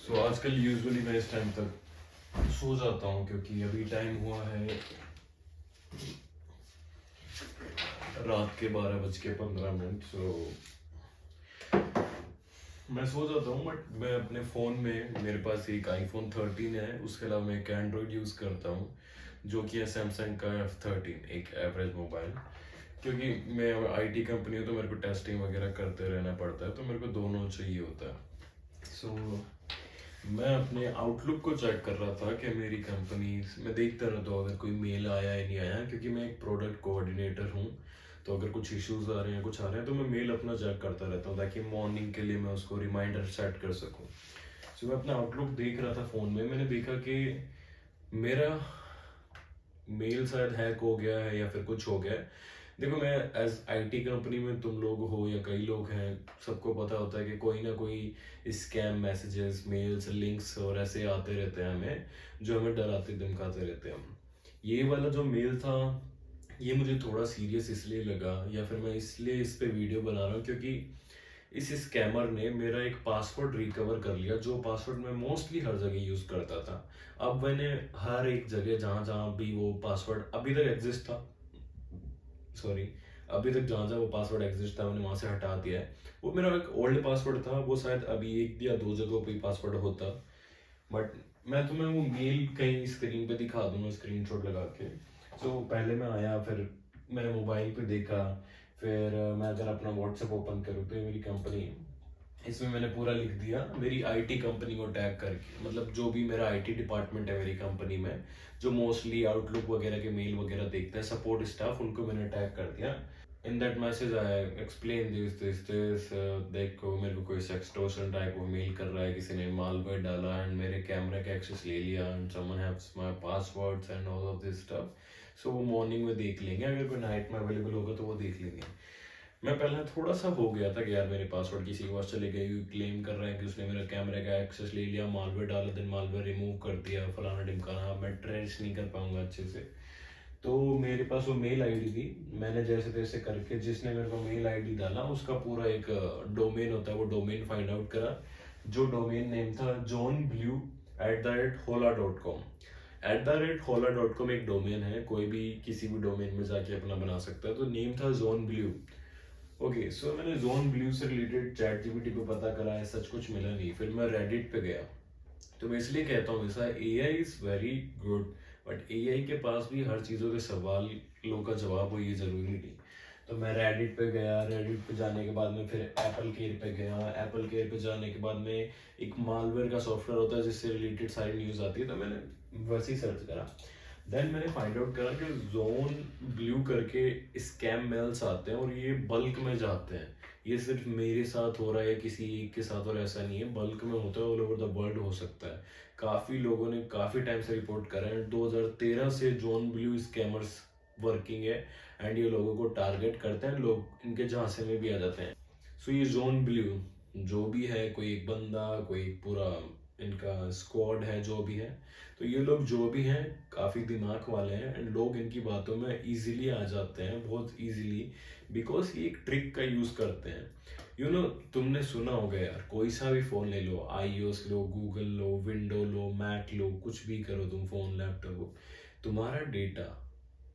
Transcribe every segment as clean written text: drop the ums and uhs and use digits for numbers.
सो आजकल यूजुअली मैं इस टाइम तक सो जाता हूँ क्योंकि अभी टाइम हुआ है रात के 12:15। सो मैं सो जाता हूँ, बट मैं अपने फ़ोन में, मेरे पास एक आईफोन 13 है, उसके अलावा मैं एक एंड्रॉयड यूज़ करता हूँ जो कि है सैमसंग का F13, एक एवरेज मोबाइल। क्योंकि मैं आईटी कंपनी हूँ तो मेरे को टेस्टिंग वगैरह करते रहना पड़ता है, तो मेरे को दोनों चाहिए होता है। सो मैं अपने आउटलुक को चेक कर रहा था कि मेरी कंपनी, मैं देखता रहता हूँ अगर कोई मेल आया है नहीं आया, क्योंकि मैं एक प्रोडक्ट कोऑर्डिनेटर हूँ। तो अगर कुछ इश्यूज आ रहे हैं, कुछ आ रहे हैं, तो मैं मेल अपना चेक करता रहता हूँ ताकि मॉर्निंग के लिए मैं उसको रिमाइंडर सेट कर सकूँ। सो मैं अपना आउटलुक देख रहा था फ़ोन में, मैंने देखा कि मेरा मेल शायद हैक हो गया है या फिर कुछ हो गया है। देखो, मैं एज आईटी कंपनी में, तुम लोग हो या कई लोग हैं, सबको पता होता है कि कोई ना कोई स्कैम मैसेजेस, मेल्स, लिंक्स और ऐसे आते रहते हैं हमें, जो हमें डराते धमकाते रहते हैं। ये वाला जो मेल था, ये मुझे थोड़ा सीरियस इसलिए लगा, या फिर मैं इसलिए इस पे वीडियो बना रहा हूँ क्योंकि इस स्कैमर ने मेरा एक पासवर्ड रिकवर कर लिया, जो पासवर्ड मैं मोस्टली हर जगह यूज करता था। अब मैंने हर एक जगह जहां जहां भी वो पासवर्ड अभी तक एग्जिस्ट था, सॉरी, अभी तक जहां जहां वो पासवर्ड एग्जिस्ट था, मैंने वहां से हटा दिया है। वो मेरा एक ओल्ड पासवर्ड था, वो शायद अभी एक या दो जगहों पे पासवर्ड होता, बट मैं तुम्हें वो मेल कहीं स्क्रीन पे दिखा दूंगा, स्क्रीनशॉट लगा के। सो पहले मैं आया, फिर मैंने मोबाइल पे देखा, फिर मैं अगर अपना व्हाट्सएप ओपन करूँ तो ये मेरी कंपनी है, इसमें मैंने पूरा लिख दिया मेरी आईटी कंपनी को टैग करके, मतलब जो भी मेरा आईटी डिपार्टमेंट है मेरी कंपनी में, जो मोस्टली आउटलुक वगैरह के मेल वगैरह देखते हैं, सपोर्ट स्टाफ, उनको मैंने टैग कर दिया। In that message I explain this देखो, मेरे को कोई सेक्सटोर्शन टाइप ऑफ मेल कर रहा है, किसी ने मालवेयर डाला एंड मेरे कैमरे का एक्सेस ले लिया and someone haves my passwords and all of this stuff. So वो मॉर्निंग में देख लेंगे, अगर कोई नाइट में अवेलेबल होगा तो वो देख लेंगे। मैं पहले थोड़ा सा हो गया था कि यार मेरे पासवर्ड किसी के पास चले गए, क्लेम कर रहे हैं कि उसने मेरे कैमरे का एक्सेस ले लिया, मालवेयर डाला, देन मालवेयर रिमूव कर दिया, फलाना ढिमकाना, अब मैं ट्रेस नहीं कर पाऊंगा अच्छे से। तो मेरे पास वो मेल आईडी थी, मैंने जैसे तैसे करके, जिसने मेरे को मेल आईडी डाला उसका पूरा एक डोमेन होता है, वो डोमेन फाइंड आउट करा। जो डोमेन नेम था johnblue@hola.com। @hola.com एक डोमेन है, कोई भी किसी भी डोमेन में जाके अपना बना सकता है, तो नेम था जोन ब्लू। ओके, सो मैंने जोन ब्लू से रिलेटेड चैट जीपीटी पे पता करा है, सच कुछ मिला नहीं, फिर मैं रेडिट पे गया। तो मैं इसलिए कहता हूँ ऐसा, AI is very good, but AI के पास भी हर चीज़ों के सवालों का जवाब हो, ये ज़रूरी नहीं। तो मैं रेडिट पे गया, रेडिट पे जाने के बाद में फिर एप्पल केयर पे गया, एप्पल केयर पे जाने के बाद में एक मालवेयर का सॉफ्टवेयर होता है जिससे रिलेटेड सारी न्यूज़ आती है, तो मैंने वैसे ही सर्च करा। देन मैंने फाइंड आउट करा कि जोन ब्लू करके स्कैम मेल्स आते हैं और ये बल्क में जाते हैं। ये सिर्फ मेरे साथ हो रहा है या किसी एक के साथ हो रहा है ऐसा नहीं है, बल्क में होता है, ऑल ओवर द वर्ल्ड हो सकता है। काफ़ी लोगों ने काफ़ी टाइम से रिपोर्ट करा है, 2013 से जोन ब्लू स्कैमर्स वर्किंग है एंड ये लोगों को टारगेट करते हैं, लोग इनके झांसे में भी आ जाते हैं। सो ये जोन ब्लू जो भी है, कोई एक बंदा, कोई एक पूरा इनका स्क्वाड है, जो भी है, तो ये लोग जो भी हैं काफ़ी दिमाग वाले हैं एंड लोग इनकी बातों में इजीली आ जाते हैं, बहुत इजीली, बिकॉज ये एक ट्रिक का यूज़ करते हैं। तुमने सुना होगा यार, कोई सा भी फ़ोन ले लो, आईओएस लो, गूगल लो, विंडो लो, मैक लो, कुछ भी करो तुम, फ़ोन, लैपटॉप, तुम्हारा डेटा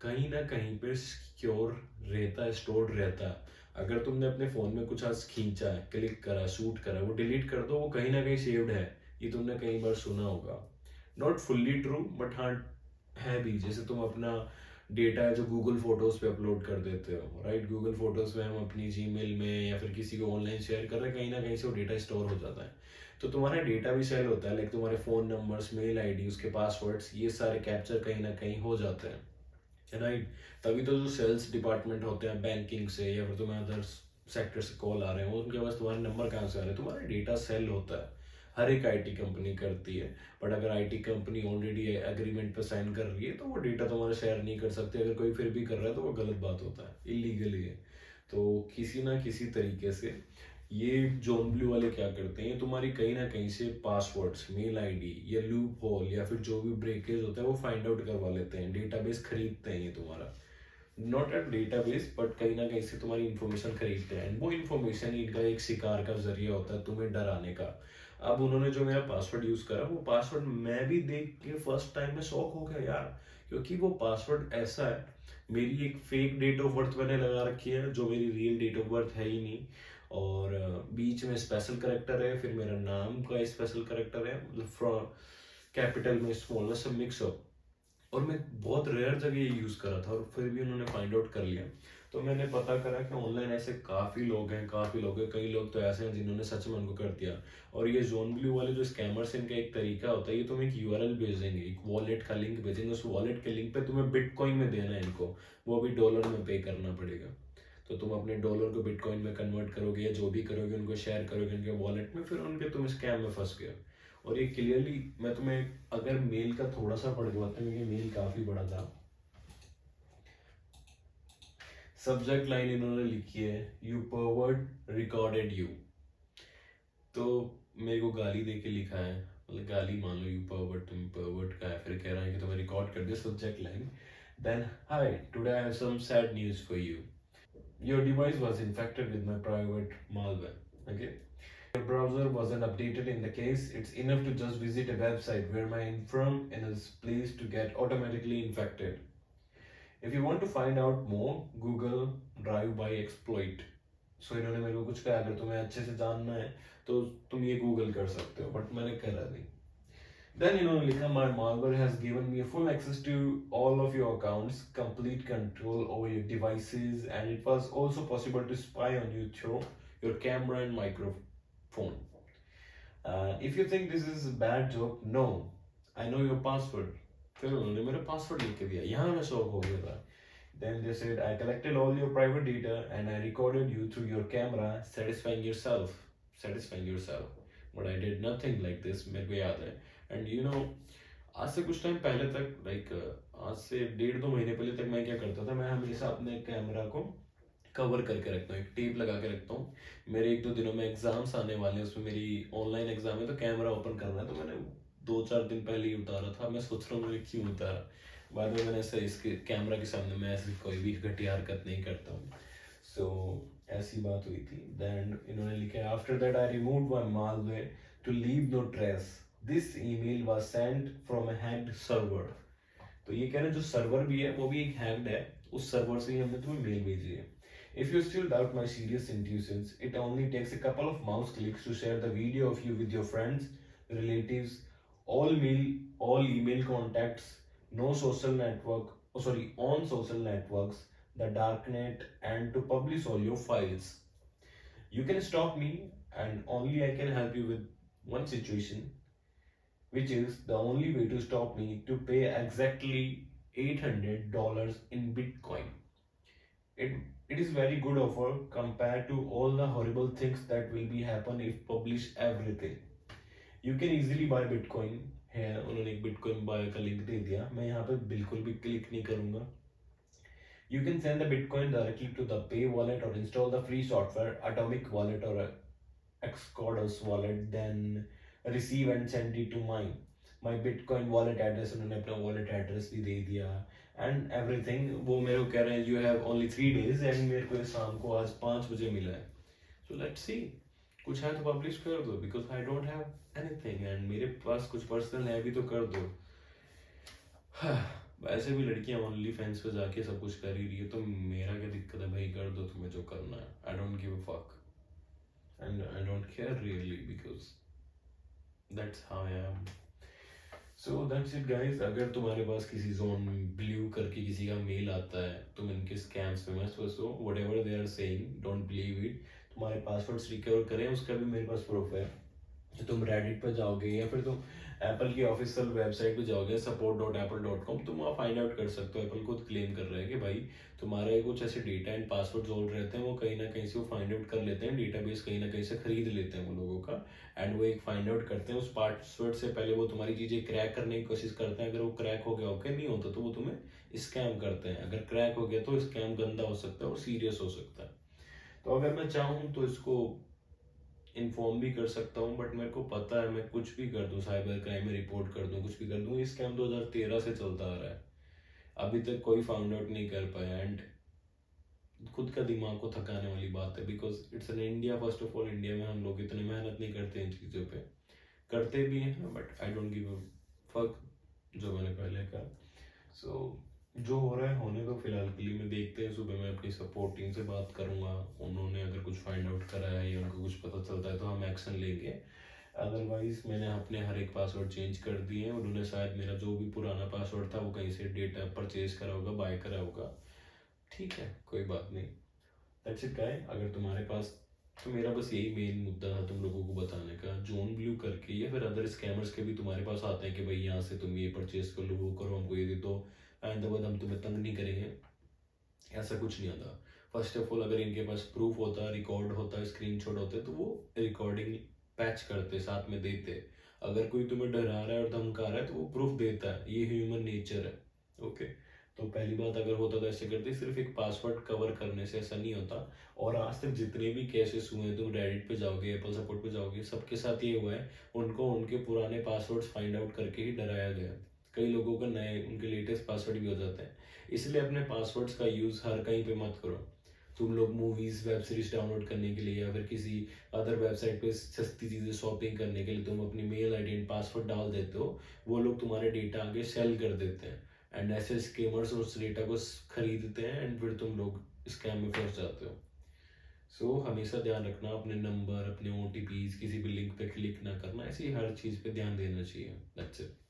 कहीं ना कहीं पे सिक्योर रहता है, स्टोर्ड रहता है। अगर तुमने अपने फ़ोन में कुछ आज खींचा है, क्लिक करा, शूट करा, वो डिलीट कर दो, वो कहीं ना कहीं सेव्ड है। ये तुमने कई बार सुना होगा, नॉट फुल्ली ट्रू, बट हाँ है भी। जैसे तुम अपना डेटा है जो गूगल फोटोज पे अपलोड कर देते हो, राइट, गूगल फोटोज में हम अपनी जीमेल में या फिर किसी को ऑनलाइन शेयर कर रहे हैं, कहीं ना कहीं से वो डेटा स्टोर हो जाता है। तो तुम्हारा डेटा भी सेल होता है, लाइक तुम्हारे फ़ोन नंबर्स, मेल आईडी, उसके पासवर्ड्स, ये सारे कैप्चर कहीं ना कहीं हो जाते हैं, राइट। तभी तो जो सेल्स डिपार्टमेंट होते हैं बैंकिंग से या फिर तुम्हें अदर सेक्टर से कॉल आ रहे हैं, उनके पास तुम्हारे नंबर कहाँ से आ रहे हैं, तुम्हारा डेटा सेल होता है। हर एक आईटी कंपनी करती है, बट अगर आईटी कंपनी ऑलरेडी एग्रीमेंट पर साइन कर रही है तो वो डेटा तुम्हारा शेयर नहीं कर सकते। अगर कोई फिर भी कर रहा है तो वो गलत बात होता है, इलीगली है। तो किसी ना किसी तरीके से ये जोन ब्लू वाले क्या करते हैं, ये तुम्हारी कहीं ना कहीं से पासवर्ड्स, मेल आईडी या लूप होल या फिर जो भी ब्रेकेज होता है वो फाइंड आउट करवा लेते हैं, डेटाबेस खरीदते हैं ये तुम्हारा, नॉट एट डेटाबेस बट कहीं ना कहीं से तुम्हारी इन्फॉर्मेशन खरीदते हैं, एंड वो इन्फॉर्मेशन इनका एक शिकार का जरिया होता है तुम्हें डराने का। अब उन्होंने जो मेरा पासवर्ड यूज करा, वो पासवर्ड मैं भी देख के फर्स्ट टाइम में शॉक हो गया यार, क्योंकि वो पासवर्ड ऐसा है, मेरी एक फेक डेट ऑफ बर्थ मैंने लगा रखी है जो मेरी रियल डेट ऑफ बर्थ है ही नहीं, और बीच में स्पेशल करेक्टर है, फिर मेरा नाम का स्पेशल करेक्टर है, मतलब कैपिटल में स्मॉल में सब मिक्स अप, और मैं बहुत रेयर जगह ये यूज करा था, और फिर भी उन्होंने फाइंड आउट कर लिया। तो मैंने पता करा कि ऑनलाइन ऐसे काफी लोग हैं, कई लोग तो ऐसे हैं जिन्होंने सच में उनको कर दिया। और ये जोन ब्लू वाले जो स्कैमर्स, इनका एक तरीका होता है, ये तुम्हें एक यूआरएल भेजेंगे, एक वॉलेट का लिंक भेजेंगे, उस वॉलेट के लिंक पे तुम्हें बिटकॉइन में देना है इनको, वो भी डॉलर में पे करना पड़ेगा। तो तुम अपने डॉलर को बिटकॉइन में कन्वर्ट करोगे या जो भी करोगे, उनको शेयर करोगे उनके वॉलेट में, फिर उनके तुम स्कैम में फंस गए। और ये क्लियरली मैं तुम्हें अगर मेल का थोड़ा सा पढ़ के बताता हूँ, क्योंकि मेल काफी बड़ा था। सब्जेक्ट लाइन इन्होंने लिखी है, यू परवर्ट रिकॉर्डेड यू। तो मेरे को गाली दे के लिखा है, मतलब गाली मान लो, यू परवर्ट, तुम परवर्ट का है, फिर कह रहा है कि तुम्हें रिकॉर्ड कर दिया subject line. Then hi, today I have some sad news for you, your device was infected with my private malware, okay? Your browser wasn't updated. In the case, it's enough to just visit a website where my infirm is placed to get automatically infected. If you want to find out more, Google Drive by exploit. So इन्होंने मेरे को कुछ कहा, अगर तुम्हें अच्छे से जानना है तो तुम ये गूगल कर सकते हो, बट मैंने करा नहीं। Then इन्होंने लिखा, my malware has given me full access to all of your accounts, complete control over your devices, and it was also possible to spy on you through your camera and microphone. If you think this is a bad joke, no, I know your password. फिर उन्होंने मेरा password लिख के दिया, यहाँ मैं shock हो गया था। Then they said, I collected all your private data and I recorded you through your camera, satisfying yourself. But I did nothing like this, मेरे को याद है। And you know, आज से कुछ टाइम पहले तक, लाइक आज से 1.5-2 महीने पहले तक मैं क्या करता था, मैं हमेशा अपने कैमरा को कवर करके रखता हूँ, एक टेप लगा के रखता हूँ। मेरे 1-2 दिनों में एग्जाम्स आने वाले हैं, उसमें मेरी ऑनलाइन एग्जाम है, तो कैमरा ओपन करना है, तो मैंने 2-4 दिन पहले ही उतारा था। मैं सोच रहा हूँ मैंने क्यों उतारा, बाद में मैंने ऐसे इसके कैमरा के सामने मैं ऐसी कोई भी घटिया हरकत नहीं करता हूँ। सो ऐसी बात हुई थी। देन इन्होंने लिखा, after that I removed my malware to leave no trace, this email was sent from a hacked server. तो ये कह रहे हैं जो सर्वर भी है वो भी एक हैक्ड है, उस सर्वर से ही हमने तुम्हें मेल भेजी है। If you still doubt my serious intuitions, it only takes a couple of mouse clicks to share the video of you with your friends, relatives, all email contacts, no social network, on social networks, the darknet, and to publish all your files. You can stop me, and only I can help you with one situation, which is the only way to stop me to pay exactly $800 in Bitcoin. It it is very good offer compared to all the horrible things that will be happen if publish everything. You can easily buy Bitcoin है, उन्होंने एक Bitcoin buy का link दे दिया, मैं यहाँ पे बिल्कुल भी क्लिक नहीं करूँगा। You can send the Bitcoin directly to the Pay wallet or install the free software Atomic Wallet or Exodus wallet, then receive and send it to my Bitcoin wallet address, उन्होंने अपना wallet address भी दे दिया and everything. वो मेरे को कह रहे हैं you have only 3 days, and मेरे को शाम को आज 5 बजे मिला है। सो लेट्स सी, कुछ है तो पब्लिश कर दो, because I don't have anything, and मेरे पास कुछ पर्सनल है भी तो कर दो। वैसे भी लड़कियां ओनली फैंस पे जाके सब कुछ कर ही रही है, तो मेरा क्या दिक्कत है भाई, कर दो तुम्हें जो करना है। I don't give a fuck and I don't care really, because that's how I am. So that's it guys. अगर तुम्हारे पास किसी जोन ब्लू करके किसी का मेल आता है, तुम इनके स्कैम्स में मत फंसो, whatever they are saying don't believe it. तुम्हारे पासवर्ड्स रिकवर करें, उसका भी मेरे पास प्रूफ है। तुम रेडिट पर जाओगे या फिर तुम एप्पल की ऑफिशियल वेबसाइट पे जाओगे support.apple.com, तुम वहाँ फाइंड आउट कर सकते हो। एप्पल खुद क्लेम कर रहा है कि भाई तुम्हारे कुछ ऐसे डेटा एंड पासवर्ड जोड़ रहते हैं, वो कहीं ना कहीं से वो फाइंड आउट कर लेते हैं, डेटाबेस कहीं ना कहीं से खरीद लेते हैं वो लोगों का, एंड वो एक फाइंड आउट करते हैं। उस पासवर्ड से पहले वो तुम्हारी चीजें क्रैक करने की कोशिश करते हैं। अगर वो क्रैक हो गया, ओके, नहीं होता तो वो तुम्हें स्कैम करते हैं। अगर क्रैक हो गया तो स्कैम गंदा हो सकता है और सीरियस हो सकता है। तो अगर मैं चाहूँ तो इसको इन्फॉर्म भी कर सकता हूँ, बट मेरे को पता है मैं कुछ भी कर दूँ, साइबर क्राइम में रिपोर्ट कर दूँ, कुछ भी कर दूँ। ये स्कैम 2013 से चलता आ रहा है, अभी तक कोई फाउंड आउट नहीं कर पाया, एंड खुद का दिमाग को थकाने वाली बात है, because it's an India. First of all India में हम लोग इतनी मेहनत नहीं करते इन चीज़ों पे, करते भी हैं but I don't give a fuck, जो मैंने पहले कहा। सो जो हो रहा है होने दो फिलहाल के लिए। मैं देखते हैं, सुबह मैं अपनी सपोर्ट टीम से बात करूंगा, उन्होंने अगर कुछ फाइंड आउट करा है या उनको कुछ पता चलता है तो हम एक्शन लेंगे। अदरवाइज मैंने अपने हर एक पासवर्ड चेंज कर दिए हैं, उन्होंने शायद मेरा जो भी पुराना पासवर्ड था वो कहीं से डेटा परचेज करा होगा, बाय करा होगा। ठीक है, कोई बात नहीं। दैट्स इट गाय। अगर तुम्हारे पास, तो मेरा बस यही मेन मुद्दा था तुम लोगों को बताने का, जोन ब्लू करके या फिर अदर स्कैमर्स के भी तुम्हारे पास आते हैं कि भाई यहाँ से तुम ये परचेज कर लो, वो करो, हमको ये दे दो, आइंदा बाद हम तुम्हें तंग नहीं करेंगे। ऐसा कुछ नहीं आता। फर्स्ट ऑफ ऑल अगर इनके पास प्रूफ होता, रिकॉर्ड होता, स्क्रीनशॉट होते, तो वो रिकॉर्डिंग पैच करते, साथ में देते। अगर कोई तुम्हें डरा रहा है और धमका रहा है तो वो प्रूफ देता है, ये ह्यूमन नेचर है। ओके, तो पहली बात अगर होता तो ऐसे करते, सिर्फ एक पासवर्ड कवर करने से ऐसा नहीं होता। और आज तक जितने भी केसेस हुए हैं, तुम रेडिट पे जाओगे, एप्पल सपोर्ट पे जाओगे, सबके साथ ये हुआ है, उनको उनके पुराने पासवर्ड्स फाइंड आउट करके ही डराया गया। कई लोगों का नए उनके लेटेस्ट पासवर्ड भी हो जाते हैं। इसलिए अपने पासवर्ड्स का यूज़ हर कहीं पे मत करो। तुम लोग मूवीज़ वेब सीरीज डाउनलोड करने के लिए या फिर किसी अदर वेबसाइट पे सस्ती चीज़ें शॉपिंग करने के लिए तुम अपनी मेल आईडी एंड पासवर्ड डाल देते हो, वो लोग तुम्हारे डेटा आगे सेल कर देते हैं, एंड ऐसे स्केमर्स उस डेटा को खरीदते हैं एंड फिर तुम लोग स्कैम में फंस जाते हो। सो हमेशा ध्यान रखना, अपने नंबर, अपने OTPs किसी भी लिंक पे क्लिक ना करना, ऐसी हर चीज़ पे ध्यान देना चाहिए। That's it.